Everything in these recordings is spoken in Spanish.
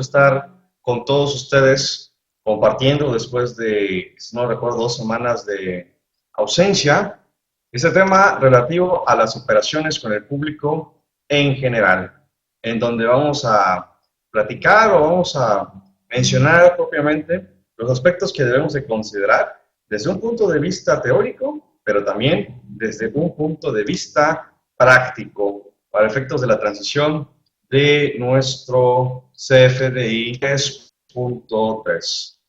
estar con todos ustedes compartiendo después de, si no recuerdo, 2 semanas de ausencia, este tema relativo a las operaciones con el público en general, en donde vamos a platicar o vamos a mencionar propiamente los aspectos que debemos de considerar desde un punto de vista teórico, pero también desde un punto de vista práctico para efectos de la transición de nuestro CFDI 3.3.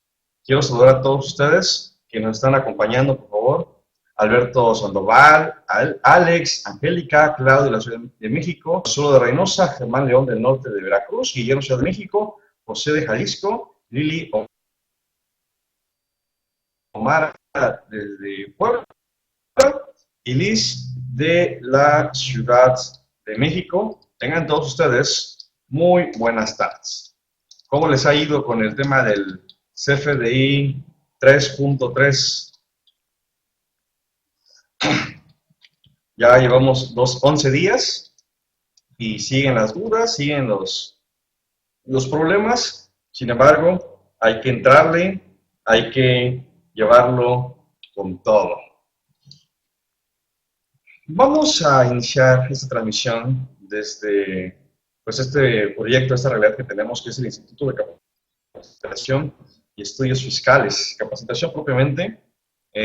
Quiero saludar a todos ustedes que nos están acompañando, por favor. Alberto Sandoval, Alex, Angélica, Claudio de la Ciudad de México, Solo de Reynosa, Germán León del norte de Veracruz, Guillermo Ciudad de México, José de Jalisco, Lili Omar desde Puebla y Liz de la Ciudad de México. Tengan todos ustedes muy buenas tardes. ¿Cómo les ha ido con el tema del CFDI 3.3? Ya llevamos 11 días y siguen las dudas, siguen los problemas. Sin embargo, hay que entrarle, hay que llevarlo con todo. Vamos a iniciar esta transmisión desde pues, este proyecto, esta realidad que tenemos, que es el Instituto de Capacitación y Estudios Fiscales. Capacitación propiamente,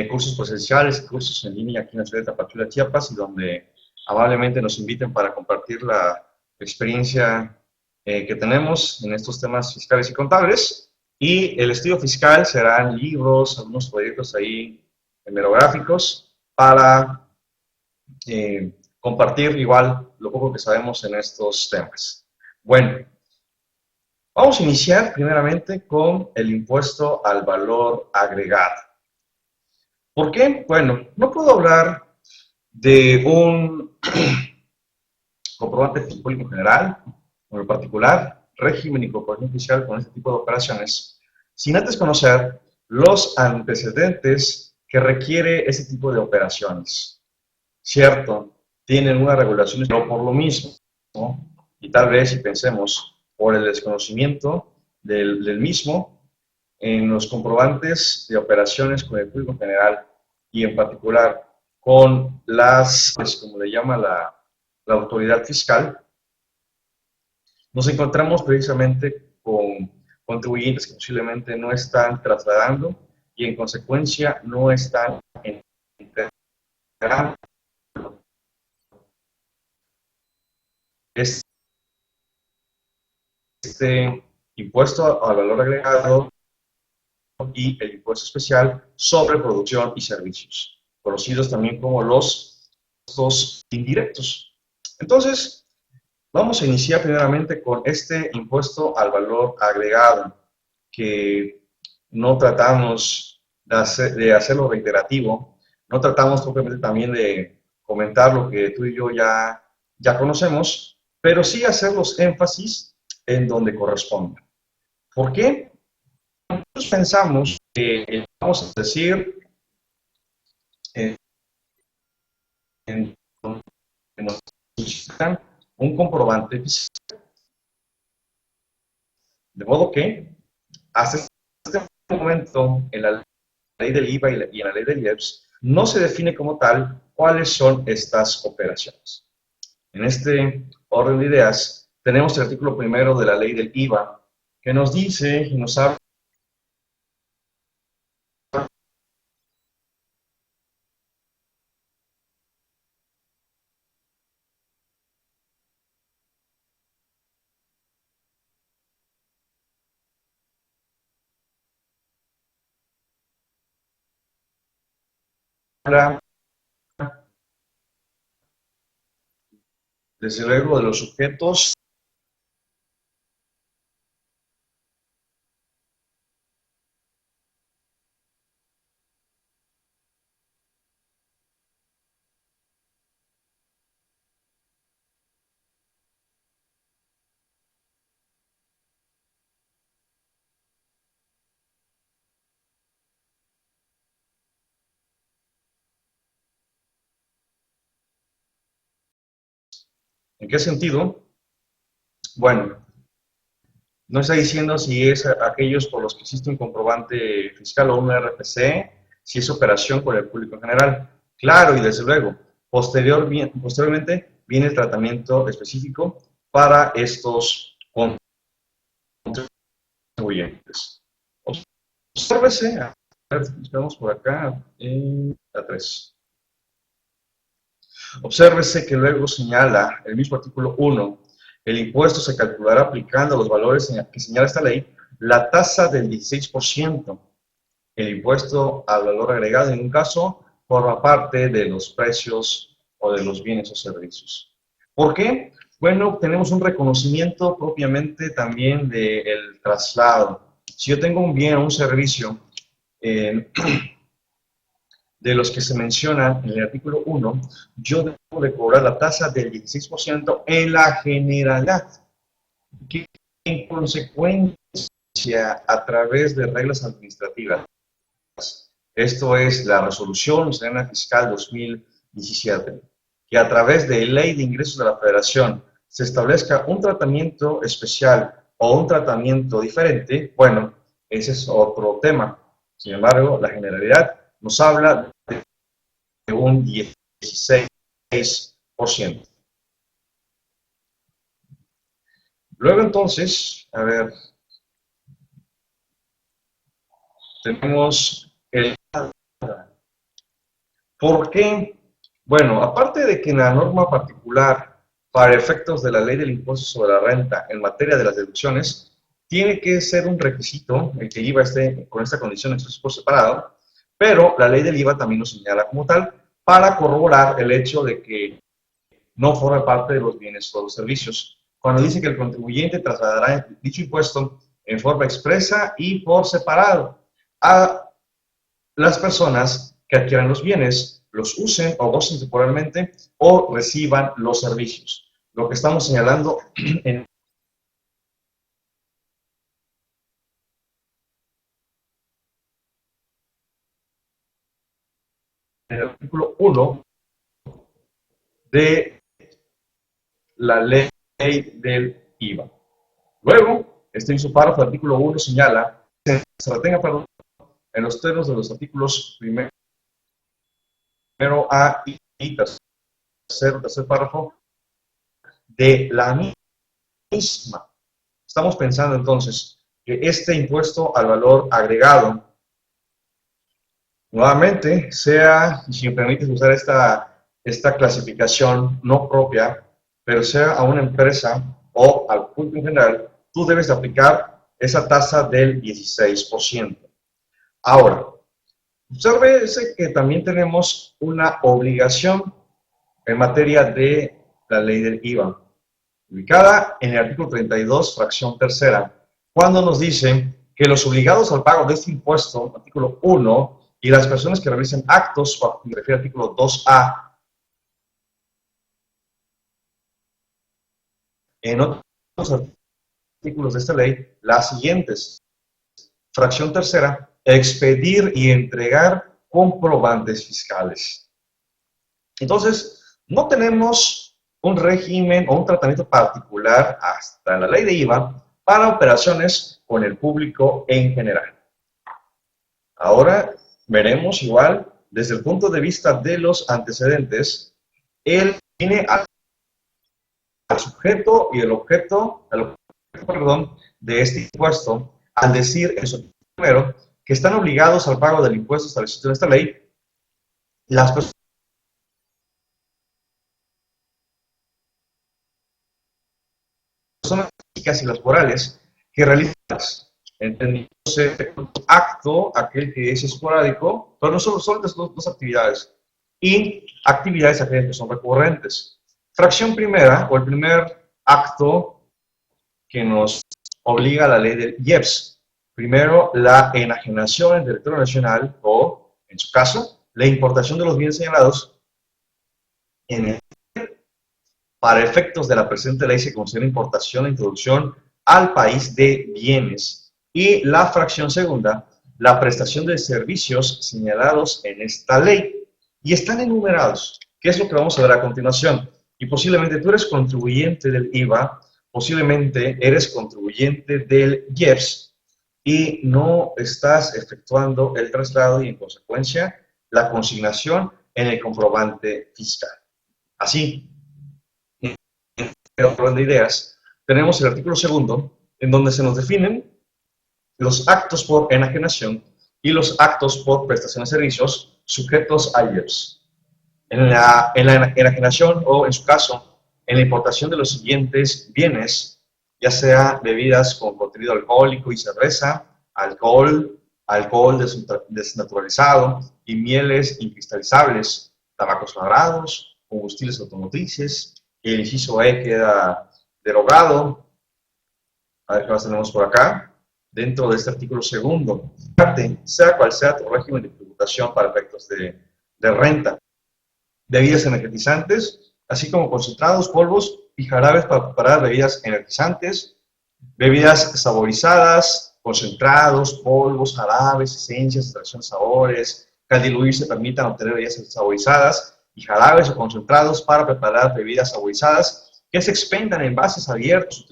cursos presenciales, cursos en línea aquí en la ciudad de Tapachula, Chiapas, y donde amablemente nos inviten para compartir la experiencia que tenemos en estos temas fiscales y contables. Y el estudio fiscal serán libros, algunos proyectos ahí hemerográficos para compartir igual lo poco que sabemos en estos temas. Bueno, vamos a iniciar primeramente con el impuesto al valor agregado. ¿Por qué? Bueno, no puedo hablar de un comprobante público general, o en particular, régimen y corporación fiscal con este tipo de operaciones, sin antes conocer los antecedentes que requiere ese tipo de operaciones. Cierto, tienen una regulación, pero por lo mismo, ¿no? Y tal vez si pensemos por el desconocimiento del mismo, en los comprobantes de operaciones con el público general y en particular con las, como le llama la autoridad fiscal, nos encontramos precisamente con contribuyentes que posiblemente no están trasladando y en consecuencia no están integrando este impuesto al valor agregado y el impuesto especial sobre producción y servicios, conocidos también como los impuestos indirectos. Entonces, vamos a iniciar primeramente con este impuesto al valor agregado, que no tratamos de hacerlo reiterativo, no tratamos propiamente también de comentar lo que tú y yo ya conocemos, pero sí hacer los énfasis en donde corresponda. ¿Por qué? Nosotros pensamos que, vamos a decir, en, en, en nos solicitan un comprobante fiscal. De modo que, hasta este momento, en la ley del IVA y en la ley del IEPS, no se define como tal cuáles son estas operaciones. En este orden de ideas, tenemos el artículo primero de la ley del IVA, que nos dice y nos habla desde luego de los sujetos. ¿En qué sentido? Bueno, No está diciendo si es aquellos por los que existe un comprobante fiscal o un RFC, si es operación con el público en general. Claro, y desde luego, posteriormente viene el tratamiento específico para estos contribuyentes. Obsérvese, a ver, estamos por acá, la 3. Obsérvese que luego señala el mismo artículo 1, el impuesto se calculará aplicando los valores que señala esta ley, la tasa del 16%. El impuesto al valor agregado en un caso forma parte de los precios o de los bienes o servicios. ¿Por qué? Bueno, tenemos un reconocimiento propiamente también del traslado. Si yo tengo un bien o un servicio de los que se mencionan en el artículo 1, yo debo de cobrar la tasa del 16% en la generalidad, que en consecuencia, a través de reglas administrativas, esto es la Resolución Miscelánea Fiscal 2017, que a través de Ley de Ingresos de la Federación se establezca un tratamiento especial o un tratamiento diferente, bueno, ese es otro tema. Sin embargo, la generalidad nos habla de un 16%. Luego entonces, a ver, tenemos el... ¿Por qué? Bueno, aparte de que en la norma particular para efectos de la ley del impuesto sobre la renta en materia de las deducciones, tiene que ser un requisito el que el IVA esté con esta condición expreso por separado, pero la ley del IVA también lo señala como tal para corroborar el hecho de que no forma parte de los bienes o los servicios. Cuando dice que el contribuyente trasladará dicho impuesto en forma expresa y por separado a las personas que adquieran los bienes, los usen o gocen temporalmente o reciban los servicios. Lo que estamos señalando en el artículo 1 de la ley del IVA. Luego, este mismo párrafo del artículo 1 señala que se retenga, perdón, en los términos de los artículos primero A y tercer párrafo de la misma. Estamos pensando entonces que este impuesto al valor agregado nuevamente sea, y si me permites usar esta clasificación no propia, pero sea a una empresa o al público en general, tú debes de aplicar esa tasa del 16%. Ahora, observe que también tenemos una obligación en materia de la ley del IVA, ubicada en el artículo 32, fracción tercera, cuando nos dice que los obligados al pago de este impuesto, artículo 1, y las personas que realicen actos, me refiero al artículo 2A, en otros artículos de esta ley, las siguientes. Fracción tercera, expedir y entregar comprobantes fiscales. Entonces, no tenemos un régimen o un tratamiento particular hasta la ley de IVA para operaciones con el público en general. Ahora veremos igual, desde el punto de vista de los antecedentes, él tiene al sujeto y el objeto, perdón, de este impuesto, al decir en su primero que están obligados al pago del impuesto establecido en esta ley las personas físicas y las morales que realizan, entendiéndose acto, aquel que es esporádico, pero no solo son dos actividades, y actividades aquellas que son recurrentes. Fracción primera, o el primer acto que nos obliga a la ley del IEPS. Primero, la enajenación en territorio nacional, o, en su caso, la importación de los bienes señalados en el para efectos de la presente ley se considera importación e introducción al país de bienes. Y la fracción segunda, la prestación de servicios señalados en esta ley. Y están enumerados, que es lo que vamos a ver a continuación. Y posiblemente tú eres contribuyente del IVA posiblemente eres contribuyente del IEPS y no estás efectuando el traslado y, en consecuencia, la consignación en el comprobante fiscal. Así, en orden de ideas, tenemos el artículo segundo, en donde se nos definen los actos por enajenación y los actos por prestación de servicios sujetos a IEPS. En la enajenación, o en su caso, en la importación de los siguientes bienes, ya sea bebidas con contenido alcohólico y cerveza, alcohol desnaturalizado y mieles incristalizables, tabacos labrados, combustibles automotrices. El inciso E queda derogado. A ver qué más tenemos por acá. Dentro de este artículo segundo, sea cual sea tu régimen de tributación para efectos de renta, bebidas energizantes, así como concentrados, polvos y jarabes para preparar bebidas energizantes, bebidas saborizadas, concentrados, polvos, jarabes, esencias, extracción de sabores, que al diluir se permitan obtener bebidas saborizadas y jarabes o concentrados para preparar bebidas saborizadas que se expendan en envases abiertos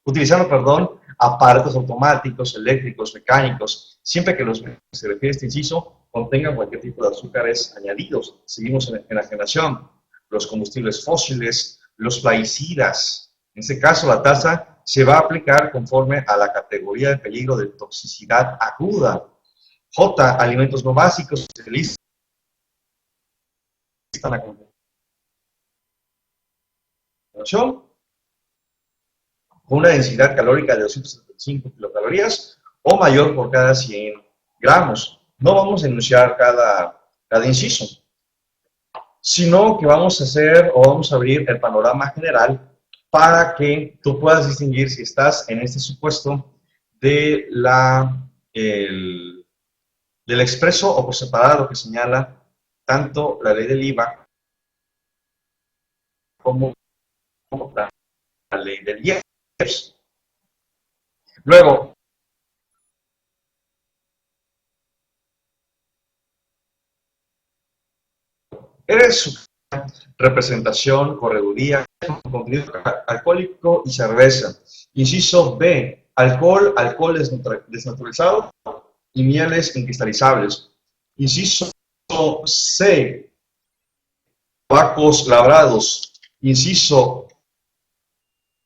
utilizando aparatos automáticos, eléctricos, mecánicos, siempre que los que se refiere a este inciso contengan cualquier tipo de azúcares añadidos. Seguimos en la generación, los combustibles fósiles, los plaguicidas. En este caso, la tasa se va a aplicar conforme a la categoría de peligro de toxicidad aguda. J, alimentos no básicos, se listan a continuación, con una densidad calórica de 275 kilocalorías o mayor por cada 100 gramos. No vamos a enunciar cada inciso, sino que vamos a hacer o vamos a abrir el panorama general para que tú puedas distinguir si estás en este supuesto de del expreso o por separado que señala tanto la ley del IVA como la ley del IEPS. Luego, eres representación, correduría, contenido alcohólico y cerveza. Inciso B, alcohol desnaturalizado y mieles incristalizables. Inciso C, tabacos labrados. Inciso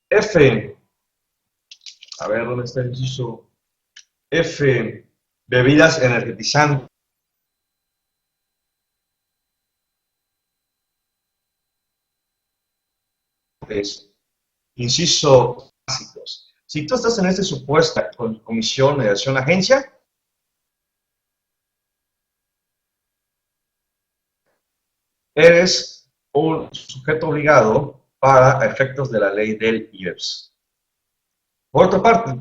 F, a ver, ¿dónde está el inciso F? Bebidas energizantes. Inciso básicos. Si tú estás en este supuesto con comisión, mediación, agencia, eres un sujeto obligado para efectos de la ley del IEPS. Por otra parte,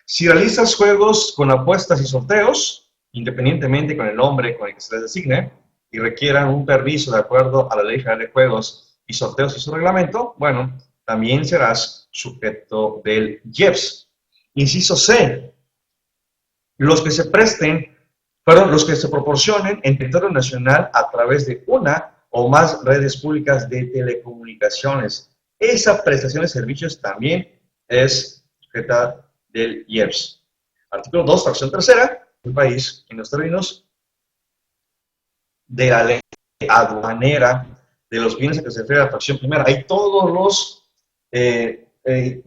si realizas juegos con apuestas y sorteos, independientemente con el nombre con el que se les designe, y requieran un permiso de acuerdo a la Ley General de Juegos y Sorteos y su reglamento, bueno, también serás sujeto del IEPS. Inciso C, los que se proporcionen en territorio nacional a través de una o más redes públicas de telecomunicaciones. Esa prestación de servicios también es sujeta del IEPS. Artículo 2, fracción tercera, el país, en los términos de la ley aduanera de los bienes a que se refiere a la fracción primera. Hay todos los,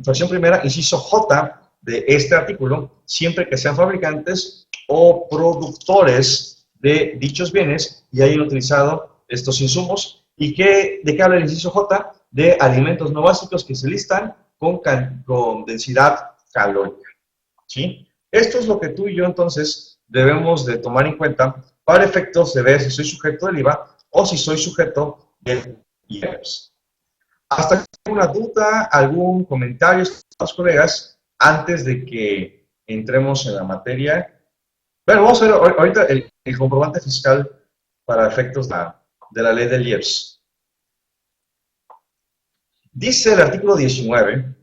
fracción primera, inciso J de este artículo, siempre que sean fabricantes o productores de dichos bienes y hayan utilizado estos insumos. ¿Y de qué habla el inciso J? De alimentos no básicos que se listan con densidad calórica. ¿Sí? Esto es lo que tú y yo entonces debemos de tomar en cuenta para efectos de ver si soy sujeto del IVA o si soy sujeto del IEPS. ¿Hasta aquí alguna duda, algún comentario, estimados colegas, antes de que entremos en la materia? Bueno, vamos a ver ahorita el comprobante fiscal para efectos de la ley del IEPS. Dice el artículo 19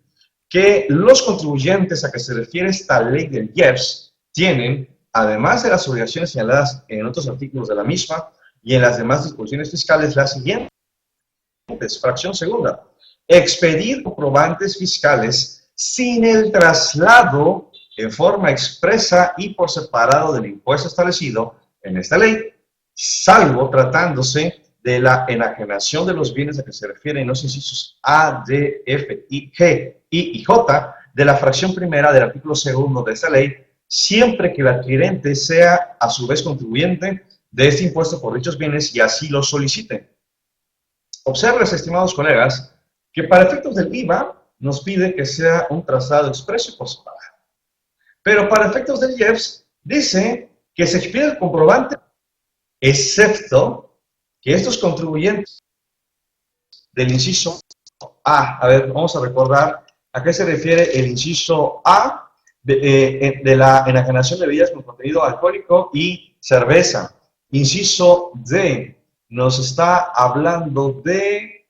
que los contribuyentes a que se refiere esta ley del IEPS tienen, además de las obligaciones señaladas en otros artículos de la misma y en las demás disposiciones fiscales, las siguientes. Fracción segunda. expedir comprobantes fiscales sin el traslado en forma expresa y por separado del impuesto establecido en esta ley, salvo tratándose de la enajenación de los bienes a que se refieren los incisos A, D, F, I, G, I y J de la fracción primera del artículo segundo de esta ley, siempre que el adquirente sea a su vez contribuyente de este impuesto por dichos bienes y así lo solicite. Observen, estimados colegas, que para efectos del IVA nos pide que sea un traslado expreso y por separado. Pero para efectos del IEPS dice que se expide el comprobante, excepto que estos contribuyentes del inciso A, ver, vamos a recordar a qué se refiere el inciso A de la enajenación de bebidas con contenido alcohólico y cerveza. Inciso D nos está hablando de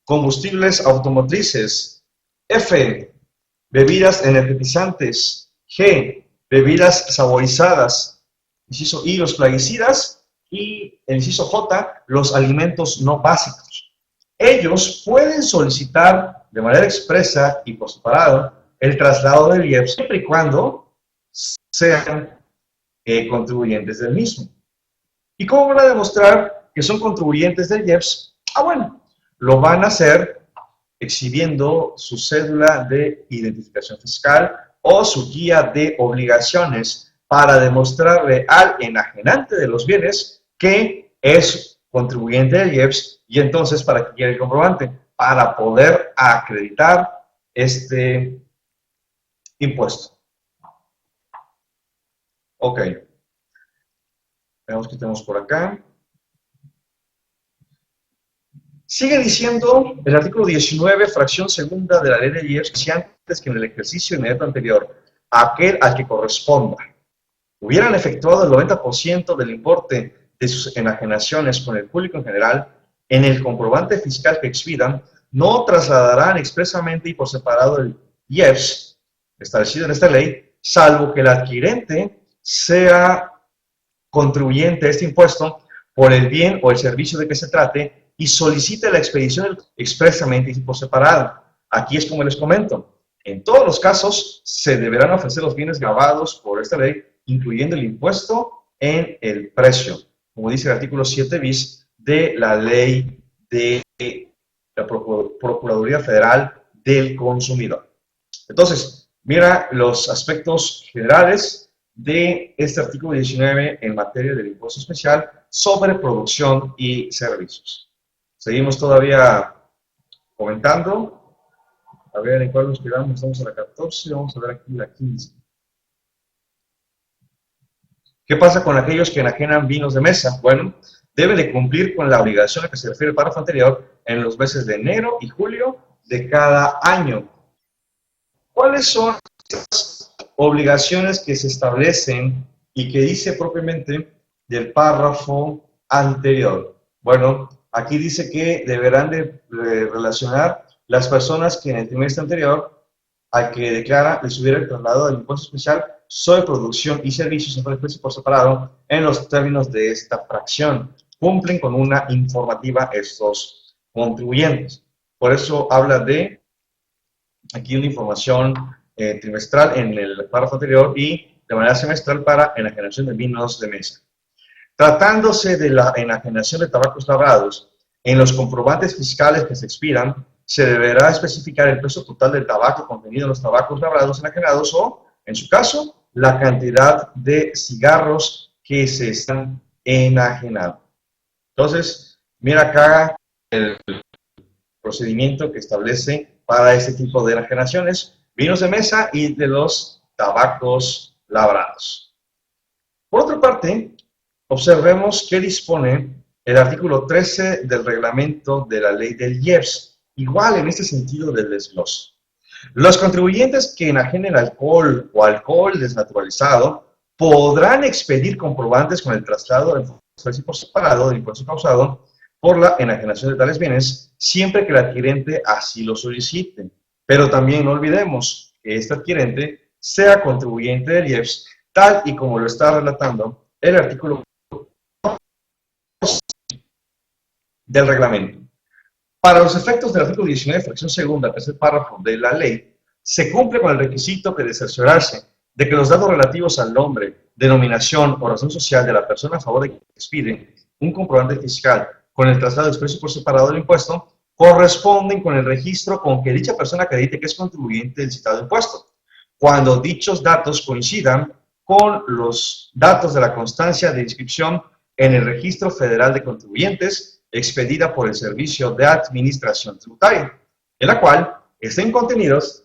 combustibles automotrices. F, bebidas energetizantes. G, bebidas saborizadas. Inciso I, los plaguicidas. Y el inciso J, los alimentos no básicos. Ellos pueden solicitar de manera expresa y por separado el traslado del IEPS siempre y cuando sean contribuyentes del mismo. ¿Y cómo van a demostrar que son contribuyentes del IEPS? Bueno, lo van a hacer exhibiendo su cédula de identificación fiscal o su guía de obligaciones para demostrarle al enajenante de los bienes que es contribuyente del IEPS y entonces, ¿para qué quiere el comprobante? Para poder acreditar este impuesto. Ok. Veamos qué tenemos por acá. Sigue diciendo el artículo 19, fracción segunda de la ley de IEPS, que antes que en el ejercicio inmediato anterior, aquel al que corresponda, hubieran efectuado el 90% del importe de sus enajenaciones con el público en general, en el comprobante fiscal que expidan, no trasladarán expresamente y por separado el IEPS establecido en esta ley, salvo que el adquirente sea contribuyente a este impuesto por el bien o el servicio de que se trate y solicite la expedición expresamente y por separado. Aquí es como les comento. En todos los casos se deberán ofrecer los bienes grabados por esta ley, incluyendo el impuesto en el precio, como dice el artículo 7 bis de la ley de la Procuraduría Federal del Consumidor. Entonces, mira los aspectos generales de este artículo 19 en materia del impuesto especial sobre producción y servicios. Seguimos todavía comentando. A ver, ¿en cuál nos quedamos? Estamos a la 14, vamos a ver aquí la 15. ¿Qué pasa con aquellos que enajenan vinos de mesa? Bueno, deben de cumplir con la obligación a que se refiere el párrafo anterior en los meses de enero y julio de cada año. ¿Cuáles son las obligaciones que se establecen y que dice propiamente del párrafo anterior? Bueno, aquí dice que deberán de relacionar las personas que en el trimestre anterior al que declara les hubiera el traslado del impuesto especial sobre producción y servicios en precio por separado en los términos de esta fracción. Cumplen con una informativa estos contribuyentes. Por eso habla de aquí una información trimestral en el párrafo anterior y de manera semestral para enajenación de vinos de mesa. Tratándose de la enajenación de tabacos labrados, en los comprobantes fiscales que se expidan, se deberá especificar el peso total del tabaco contenido en los tabacos labrados enajenados o, en su caso, la cantidad de cigarros que se están enajenando. Entonces, mira acá el procedimiento que establece para este tipo de enajenaciones, vinos de mesa y de los tabacos labrados. Por otra parte, observemos qué dispone el artículo 13 del reglamento de la ley del IEPS, igual en este sentido del desglose. Los contribuyentes que enajenen alcohol o alcohol desnaturalizado podrán expedir comprobantes con el traslado del precio por separado del impuesto causado por la enajenación de tales bienes, siempre que el adquirente así lo solicite. Pero también no olvidemos que este adquirente sea contribuyente del IEPS, tal y como lo está relatando el artículo del reglamento. Para los efectos del artículo 19, fracción segunda, tercer párrafo de la ley, se cumple con el requisito que de cerciorarse de que los datos relativos al nombre, denominación o razón social de la persona a favor de que expide un comprobante fiscal con el traslado expreso por separado del impuesto corresponden con el registro con que dicha persona acredite que es contribuyente del citado impuesto, cuando dichos datos coincidan con los datos de la constancia de inscripción en el Registro Federal de Contribuyentes expedida por el Servicio de Administración Tributaria, en la cual estén contenidas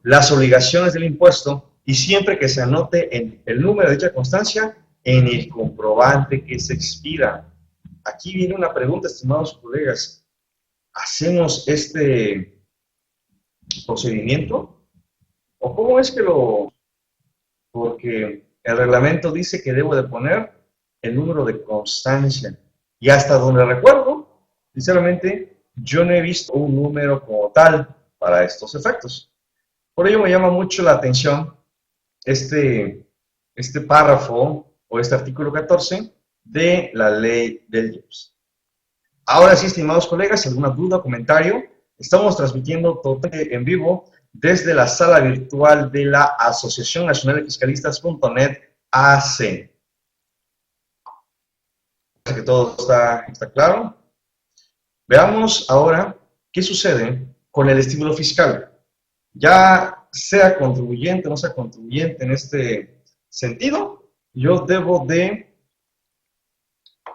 las obligaciones del impuesto y siempre que se anote en el número de dicha constancia en el comprobante que se expida. Aquí viene una pregunta, estimados colegas. ¿Hacemos este procedimiento? ¿O cómo es que lo...? Porque el reglamento dice que debo de poner el número de constancia. Y hasta donde recuerdo, sinceramente, yo no he visto un número como tal para estos efectos. Por ello me llama mucho la atención este párrafo o este artículo 14 de la ley del IEPS. Ahora sí, estimados colegas, alguna duda o comentario, estamos transmitiendo totalmente en vivo desde la sala virtual de la Asociación Nacional de Fiscalistas.net AC. Que todo está claro. Veamos ahora qué sucede con el estímulo fiscal. Ya sea contribuyente o no sea contribuyente en este sentido, yo debo de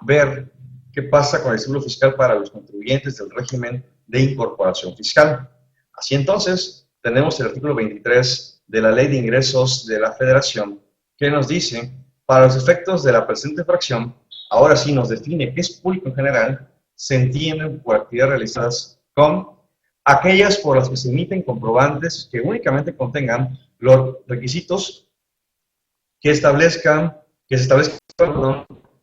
ver qué pasa con el estímulo fiscal para los contribuyentes del régimen de incorporación fiscal. Así entonces, tenemos el artículo 23 de la Ley de Ingresos de la Federación, que nos dice, para los efectos de la presente fracción, ahora sí nos define qué es público en general, se entienden por actividades realizadas con aquellas por las que se emiten comprobantes que únicamente contengan los requisitos que se establezcan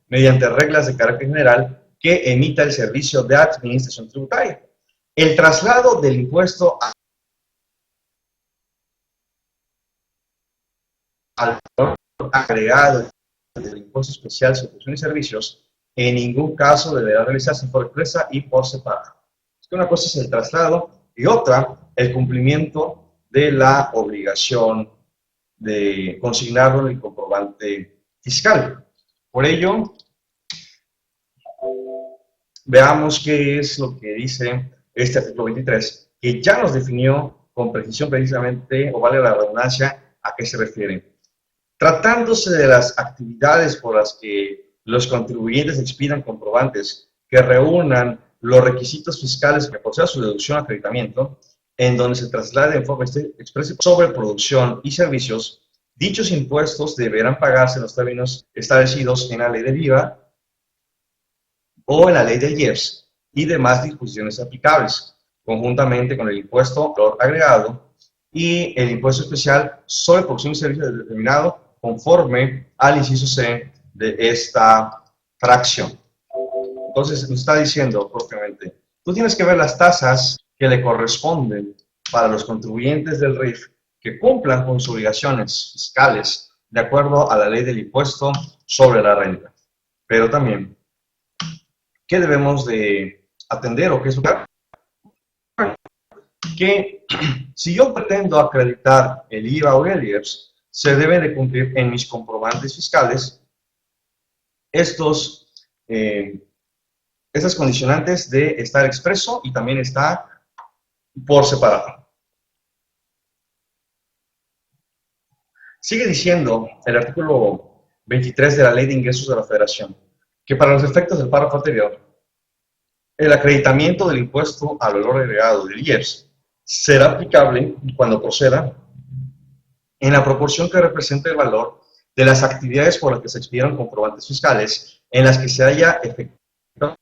mediante reglas de carácter general que emita el Servicio de Administración Tributaria. El traslado del impuesto al valor agregado del impuesto especial sobre producción y servicios, en ningún caso deberá realizarse por empresa y por separado. Es que una cosa es el traslado y otra, el cumplimiento de la obligación de consignarlo en el comprobante fiscal. Por ello, veamos qué es lo que dice este artículo 23, que ya nos definió con precisión precisamente, o vale la redundancia, a qué se refiere. Tratándose de las actividades por las que los contribuyentes expidan comprobantes que reúnan los requisitos fiscales que proceda su deducción o acreditamiento, en donde se traslade en forma expresa sobre producción y servicios, dichos impuestos deberán pagarse en los términos establecidos en la ley del IVA o en la ley del IEPS y demás disposiciones aplicables, conjuntamente con el impuesto valor agregado y el impuesto especial sobre producción y servicios determinado conforme al inciso C de esta fracción. Entonces, nos está diciendo propiamente, tú tienes que ver las tasas que le corresponden para los contribuyentes del RIF que cumplan con sus obligaciones fiscales de acuerdo a la ley del impuesto sobre la renta. Pero también, ¿qué debemos de atender o qué es que si yo pretendo acreditar el IVA o el IEPS, se debe de cumplir en mis comprobantes fiscales estas condicionantes de estar expreso y también está por separado. Sigue diciendo el artículo 23 de la Ley de Ingresos de la Federación que para los efectos del párrafo anterior, el acreditamiento del impuesto al valor agregado del IEPS será aplicable cuando proceda en la proporción que represente el valor de las actividades por las que se expidieron comprobantes fiscales en las que se haya efectuado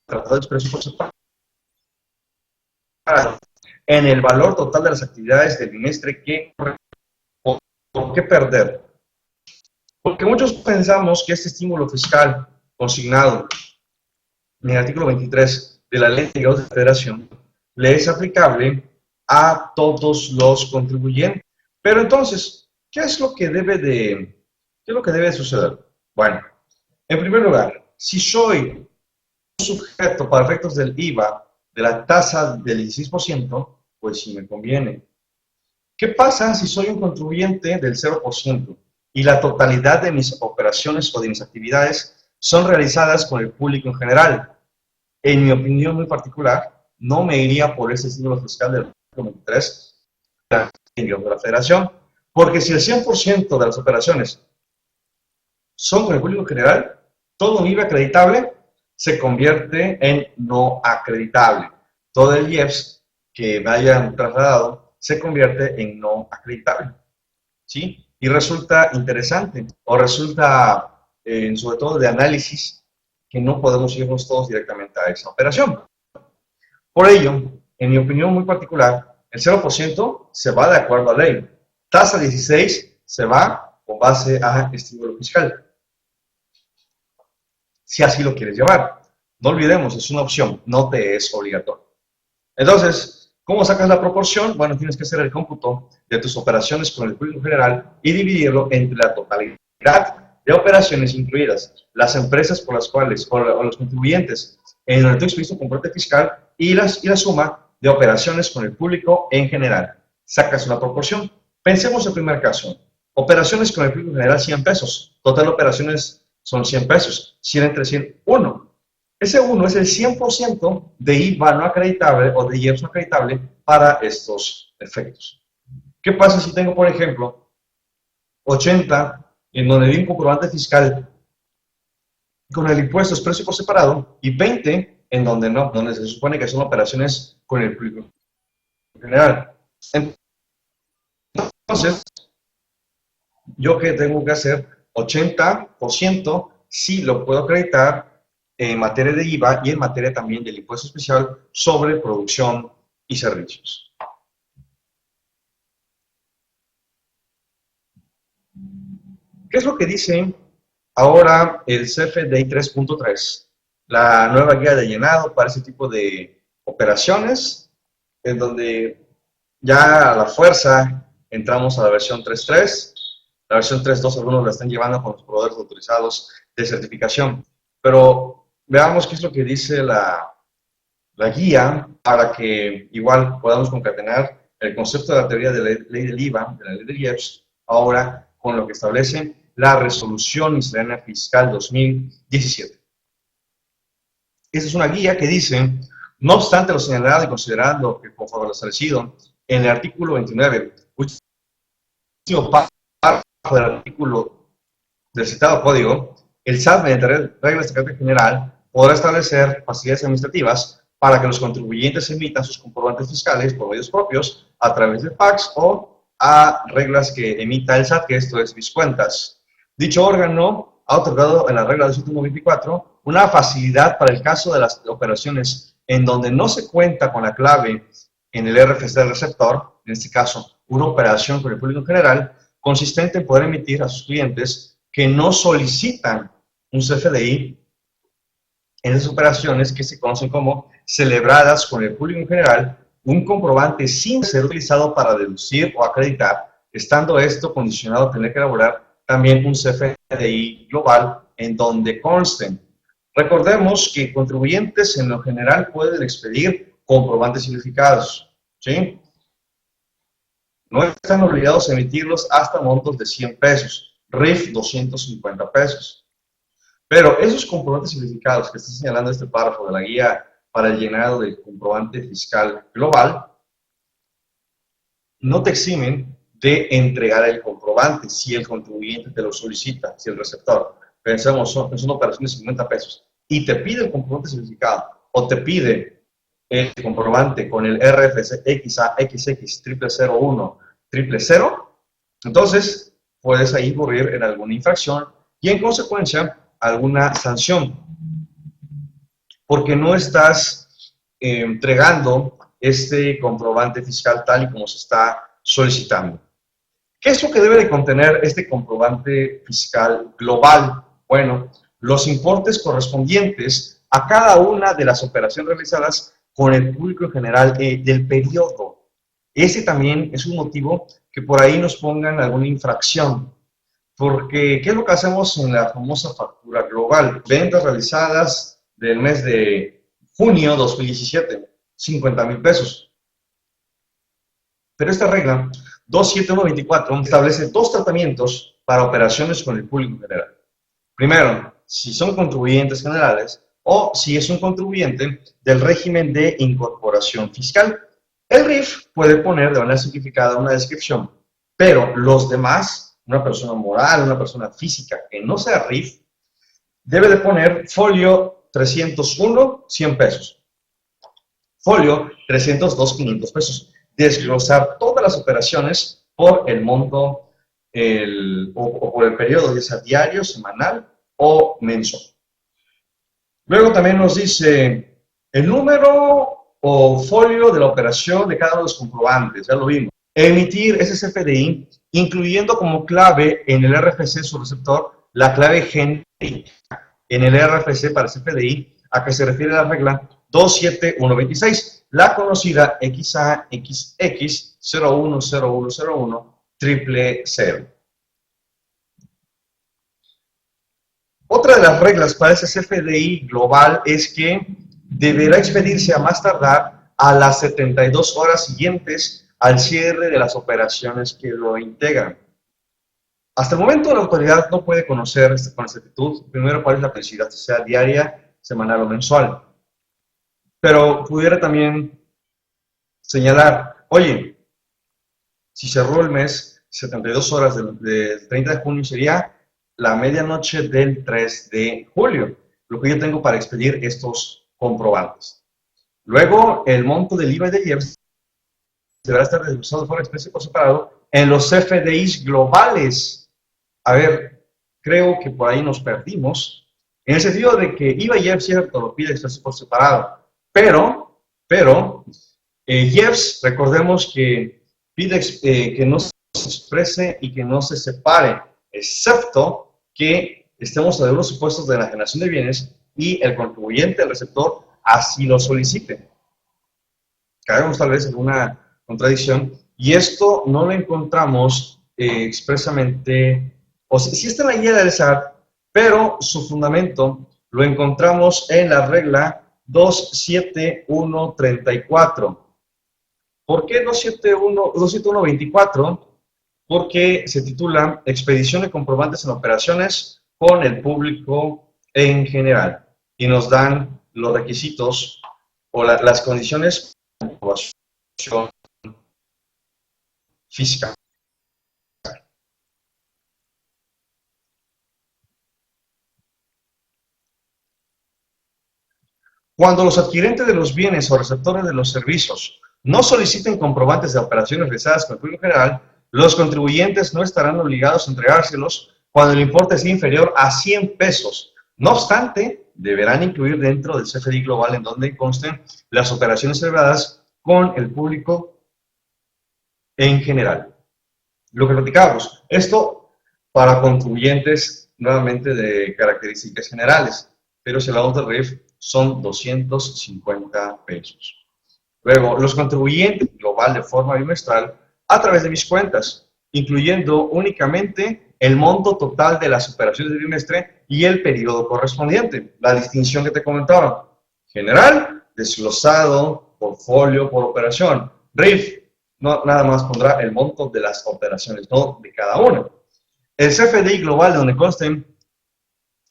tratado expreso por separado en el valor total de las actividades del bimestre que ¿por qué perder? Porque muchos pensamos que este estímulo fiscal consignado en el artículo 23 de la Ley de Ingresos de la Federación le es aplicable a todos los contribuyentes. Pero entonces, ¿qué es lo que debe de suceder? Bueno, en primer lugar, si soy sujeto para efectos del IVA de la tasa del 16%, pues sí me conviene. ¿Qué pasa si soy un contribuyente del 0% y la totalidad de mis operaciones o de mis actividades son realizadas con el público en general? En mi opinión muy particular, no me iría por ese símbolo fiscal del artículo 23 de la Federación, porque si el 100% de las operaciones son con el público en general, todo un IVA acreditable se convierte en no acreditable. Todo el IEPS que me hayan trasladado se convierte en no acreditable. ¿Sí? Y resulta interesante, o resulta, sobre todo de análisis, que no podemos irnos todos directamente a esa operación. Por ello, en mi opinión muy particular, el 0% se va de acuerdo a ley. Tasa 16 se va con base a estímulo fiscal, si así lo quieres llevar. No olvidemos, es una opción, no te es obligatorio. Entonces, ¿cómo sacas la proporción? Bueno, tienes que hacer el cómputo de tus operaciones con el público general y dividirlo entre la totalidad de operaciones incluidas, las empresas por las cuales, o los contribuyentes en el texto explícito comprobante fiscal y la suma de operaciones con el público en general. Sacas una proporción. Pensemos el primer caso. Operaciones con el público en general, 100 pesos. Total operaciones son 100 pesos. 100 entre 100, 1. Ese 1 es el 100% de IVA no acreditable o de IEPS no acreditable para estos efectos. ¿Qué pasa si tengo, por ejemplo, 80 en donde vi un comprobante fiscal con el impuesto expreso por separado y 20 en donde no, donde se supone que son operaciones con el público general? Entonces, ¿yo qué tengo que hacer? 80% sí lo puedo acreditar en materia de IVA y en materia también del impuesto especial sobre producción y servicios. ¿Qué es lo que dice ahora el CFDI 3.3? La nueva guía de llenado para ese tipo de operaciones, en donde ya a la fuerza entramos a la versión 3.3. La versión 3.2 algunos la están llevando con los proveedores autorizados de certificación. Pero veamos qué es lo que dice la guía para que igual podamos concatenar el concepto de la teoría de la ley del IVA, de la ley del IEPS, ahora con lo que establece la Resolución Miscelánea Fiscal 2017. Esta es una guía que dice, no obstante lo señalado y considerando que conforme lo establecido en el artículo 29, último párrafo del artículo del citado código, el SAT, mediante reglas de carácter general, podrá establecer facilidades administrativas para que los contribuyentes emitan sus comprobantes fiscales por medios propios a través de fax o a reglas que emita el SAT, que esto es mis cuentas. Dicho órgano ha otorgado en la regla 294 una facilidad para el caso de las operaciones en donde no se cuenta con la clave en el RFC del receptor, en este caso una operación con el público en general, consistente en poder emitir a sus clientes que no solicitan un CFDI en esas operaciones que se conocen como celebradas con el público en general, un comprobante sin ser utilizado para deducir o acreditar, estando esto condicionado a tener que elaborar también un CFDI global en donde consten. Recordemos que contribuyentes en lo general pueden expedir comprobantes simplificados, ¿sí? No están obligados a emitirlos hasta montos de 100 pesos, RIF 250 pesos. Pero esos comprobantes simplificados que está señalando este párrafo de la guía para el llenado del comprobante fiscal global, no te eximen de entregar el comprobante si el contribuyente te lo solicita, si el receptor. Pensemos, son operaciones de 50 pesos y te pide el comprobante simplificado o te pide el comprobante con el RFC XAXX 0001 000, entonces puedes ahí incurrir en alguna infracción y en consecuencia alguna sanción, porque no estás entregando este comprobante fiscal tal y como se está solicitando. ¿Qué es lo que debe de contener este comprobante fiscal global? Bueno, los importes correspondientes a cada una de las operaciones realizadas con el público en general del periodo. Ese también es un motivo que por ahí nos pongan alguna infracción. Porque, ¿qué es lo que hacemos en la famosa factura global? Ventas realizadas del mes de junio 2017, 50,000 pesos. Pero esta regla 27124 establece dos tratamientos para operaciones con el público en general. Primero, si son contribuyentes generales o si es un contribuyente del régimen de incorporación fiscal. El RIF puede poner de manera simplificada una descripción, pero los demás, una persona moral, una persona física que no sea RIF, debe de poner folio 301, 100 pesos. Folio 302, 500 pesos. Desglosar todas las operaciones por el monto o por el periodo, ya sea diario, semanal o mensual. Luego también nos dice el número o folio de la operación de cada uno de los comprobantes, ya lo vimos. Emitir ese CFDI, incluyendo como clave en el RFC su receptor la clave genérica en el RFC para el CFDI, a que se refiere la regla 27126, la conocida XAXX 010101 000. Otra de las reglas para ese CFDI global es que deberá expedirse a más tardar a las 72 horas siguientes al cierre de las operaciones que lo integran. Hasta el momento la autoridad no puede conocer con exactitud, primero, cuál es la periodicidad, sea diaria, semanal o mensual. Pero pudiera también señalar, oye, si cerró el mes, 72 horas del 30 de junio sería la medianoche del 3 de julio, lo que yo tengo para expedir estos comprobantes. Luego, el monto del IVA y del IEPS deberá estar desglosado de forma expresa y por separado en los CFDIs globales. A ver, creo que por ahí nos perdimos, en el sentido de que IVA y IEPS cierto lo pide expreso por separado, pero IEPS, recordemos que pide que no se exprese y que no se separe, excepto que estemos en los supuestos de la generación de bienes y el contribuyente, el receptor, así lo solicite. Caemos tal vez en una contradicción, y esto no lo encontramos expresamente, o sea, sí está en la guía del SAT, pero su fundamento lo encontramos en la regla 27134. ¿Por qué 27124? Porque se titula Expedición de comprobantes en operaciones con el público en general, y nos dan los requisitos o las condiciones de comprobación fiscal. Cuando los adquirentes de los bienes o receptores de los servicios no soliciten comprobantes de operaciones realizadas con el público general, los contribuyentes no estarán obligados a entregárselos cuando el importe sea inferior a 100 pesos. No obstante, deberán incluir dentro del CFDI global en donde consten las operaciones celebradas con el público en general. Lo que platicábamos, esto para contribuyentes nuevamente de características generales, pero si hablamos de RIF son 250 pesos. Luego, los contribuyentes global de forma bimestral a través de mis cuentas, incluyendo únicamente el monto total de las operaciones del bimestre y el periodo correspondiente. La distinción que te comentaba. General, desglosado, portfolio, por operación. RIF, no, nada más pondrá el monto de las operaciones, no de cada una. El CFDI global, donde consten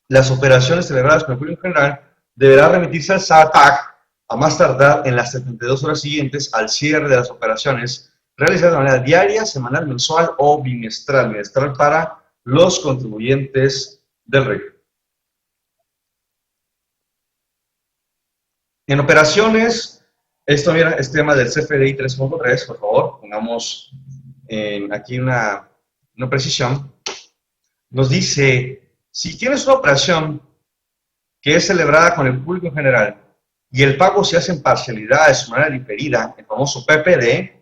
las operaciones celebradas con el público en general, deberá remitirse al SAT a más tardar en las 72 horas siguientes al cierre de las operaciones realizadas de manera diaria, semanal, mensual o bimestral. Bimestral para los contribuyentes del RIF. En operaciones, esto mira, es tema del CFDI 3.3, por favor, pongamos aquí una precisión. Nos dice, si tienes una operación que es celebrada con el público en general y el pago se hace en parcialidades de manera diferida, el famoso PPD,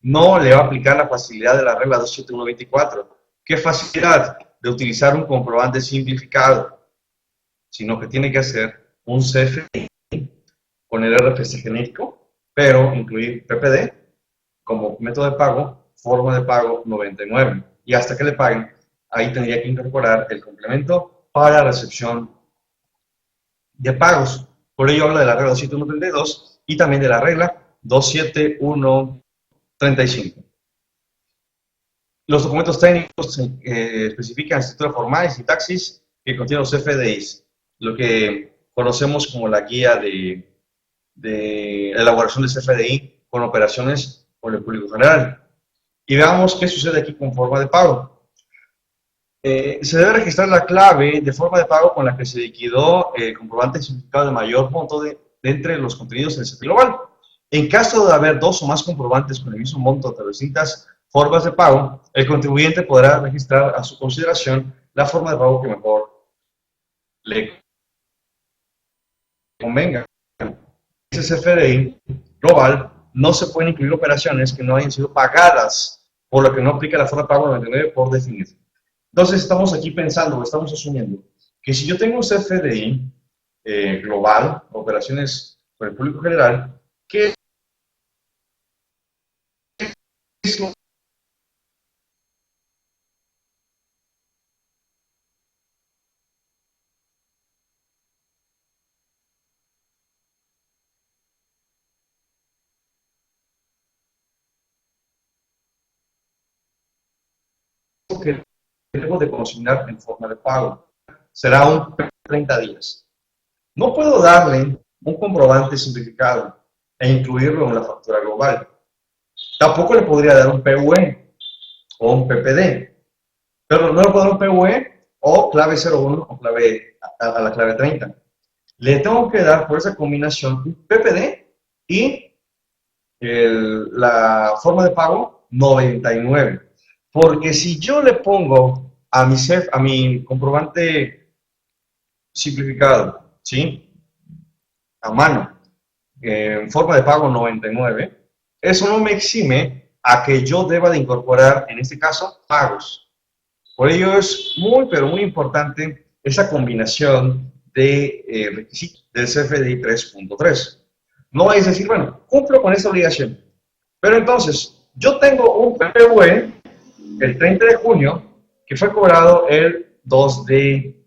no le va a aplicar la facilidad de la regla 27124. ¿Qué facilidad? De utilizar un comprobante simplificado, sino que tiene que hacer un CFDI con el RFC genérico, pero incluir PPD como método de pago, forma de pago 99. Y hasta que le paguen, ahí tendría que incorporar el complemento para recepción de pagos. Por ello habla de la regla 27132 y también de la regla 27135. Los documentos técnicos especifican estructura formal y sintaxis que contienen los FDIs, lo que conocemos como la guía de elaboración de CFDI con operaciones por el público general. Y veamos qué sucede aquí con forma de pago. Se debe registrar la clave de forma de pago con la que se liquidó el comprobante simplificado de mayor monto de entre los contenidos del CFDI global. En caso de haber dos o más comprobantes con el mismo monto de distintas formas de pago, el contribuyente podrá registrar a su consideración la forma de pago que mejor le convenga. Ese CFDI global no se pueden incluir operaciones que no hayan sido pagadas, por lo que no aplica la forma de pago 99 por definir. Entonces estamos aquí pensando, estamos asumiendo que si yo tengo un CFDI global, operaciones por el público general, ¿qué es lo que debo de consignar en forma de pago? Será un 30 días. No puedo darle un comprobante simplificado e incluirlo en la factura global. Tampoco le podría dar un PUE o un PPD, pero no le puedo dar un PUE o clave 01 o clave a la clave 30. Le tengo que dar por esa combinación un PPD y la forma de pago 99. Porque si yo le pongo a mi comprobante simplificado, ¿sí? A mano, en forma de pago 99, eso no me exime a que yo deba de incorporar, en este caso, pagos. Por ello es muy, pero muy importante esa combinación de requisitos del CFDI 3.3. No es decir, bueno, cumplo con esa obligación, pero entonces yo tengo un PPV el 30 de junio que fue cobrado el 2 de,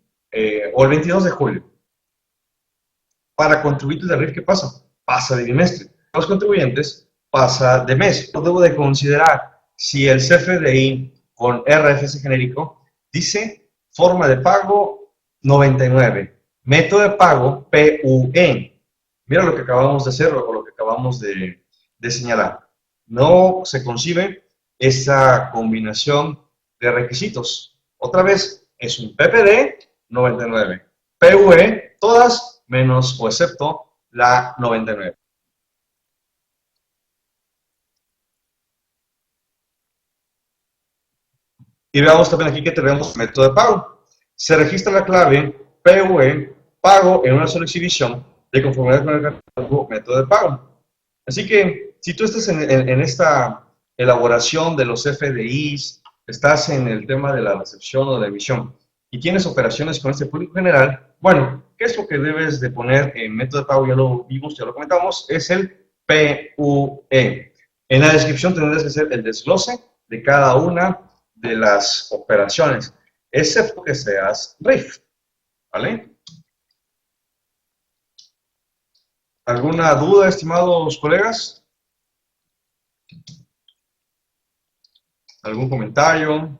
o el 22 de julio. Para contribuyentes de RIF, ¿qué pasa? Pasa de bimestre. Los contribuyentes pasa de mes. Yo debo de considerar si el CFDI con RFC genérico dice forma de pago 99, método de pago PUE. Mira lo que acabamos de hacer o lo que acabamos de señalar. No se concibe esa combinación de requisitos. Otra vez, es un PPD 99, PUE, todas menos o excepto la 99. Y veamos también aquí que tenemos método de pago. Se registra la clave PUE, pago en una sola exhibición de conformidad con el catálogo método de pago. Así que si tú estás en esta elaboración de los FDIs, estás en el tema de la recepción o de la emisión y tienes operaciones con este público general, bueno, ¿qué es lo que debes de poner en método de pago? Ya lo vimos, ya lo comentamos, es el PUE. En la descripción tendrás que hacer el desglose de cada una de las operaciones, excepto que seas RIF, ¿vale? ¿Alguna duda, estimados colegas? ¿Algún comentario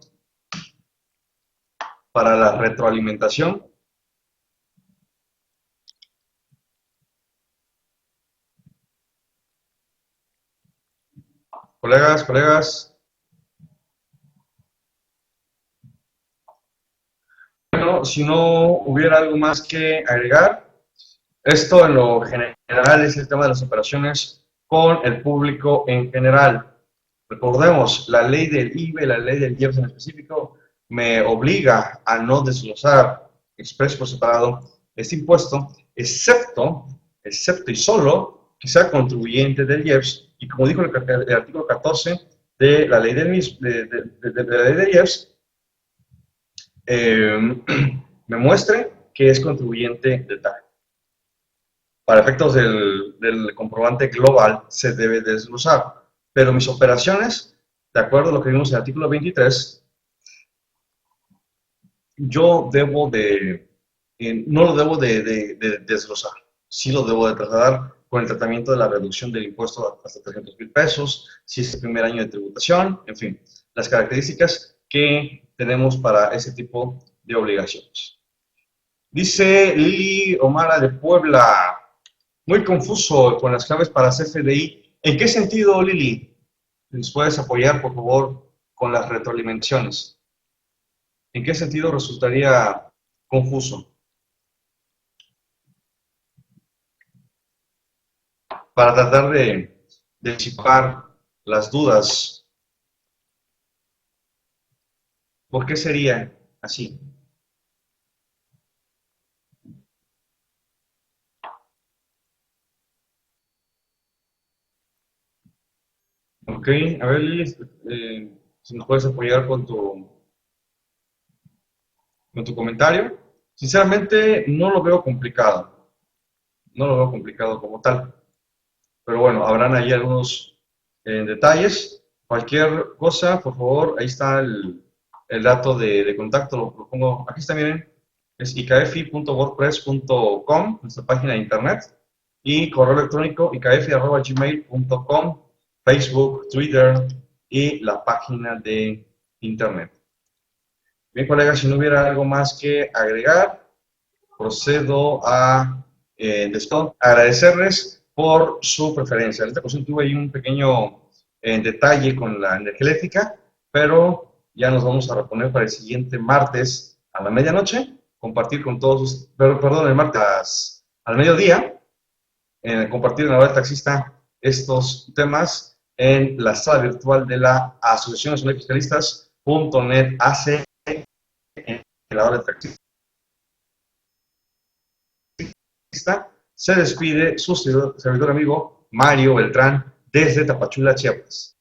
para la retroalimentación? Colegas, colegas. Bueno, si no hubiera algo más que agregar, esto en lo general es el tema de las operaciones con el público en general. Recordemos, la ley del IVE, la ley del IEPS en específico, me obliga a no desglosar expreso por separado este impuesto, excepto y solo que sea contribuyente del IEPS, y como dijo el artículo 14 de la ley del, de la ley del IEPS, me muestre que es contribuyente de TAC. Para efectos del comprobante global se debe desglosar, pero mis operaciones, de acuerdo a lo que vimos en el artículo 23, yo debo de no lo debo de desglosar, sí lo debo de trasladar con el tratamiento de la reducción del impuesto hasta 300,000 pesos, si es el primer año de tributación, en fin, las características que tenemos para ese tipo de obligaciones. Dice Lili Omara de Puebla, muy confuso con las claves para CFDI. ¿En qué sentido, Lili? ¿Nos puedes apoyar, por favor, con las retroalimentaciones? ¿En qué sentido resultaría confuso? Para tratar de disipar las dudas. ¿Por qué sería así? Ok, a ver, Lili, si nos puedes apoyar con tu comentario. Sinceramente, no lo veo complicado. No lo veo complicado como tal. Pero bueno, habrán ahí algunos detalles. Cualquier cosa, por favor, ahí está el dato de contacto, lo pongo, aquí está, miren, es ikaefi.wordpress.com, nuestra página de internet, y correo electrónico ikaefi@gmail.com, Facebook, Twitter y la página de internet. Bien, colegas, si no hubiera algo más que agregar, procedo a agradecerles por su preferencia. En esta ocasión tuve ahí un pequeño detalle con la energía eléctrica, pero ya nos vamos a reponer para el siguiente martes a la medianoche, compartir con todos, perdón, el martes al mediodía, compartir en la hora del taxista estos temas en la sala virtual de la Asociación Nacional de Fiscalistas.net AC en la hora del taxista. Se despide su servidor amigo Mario Beltrán desde Tapachula, Chiapas.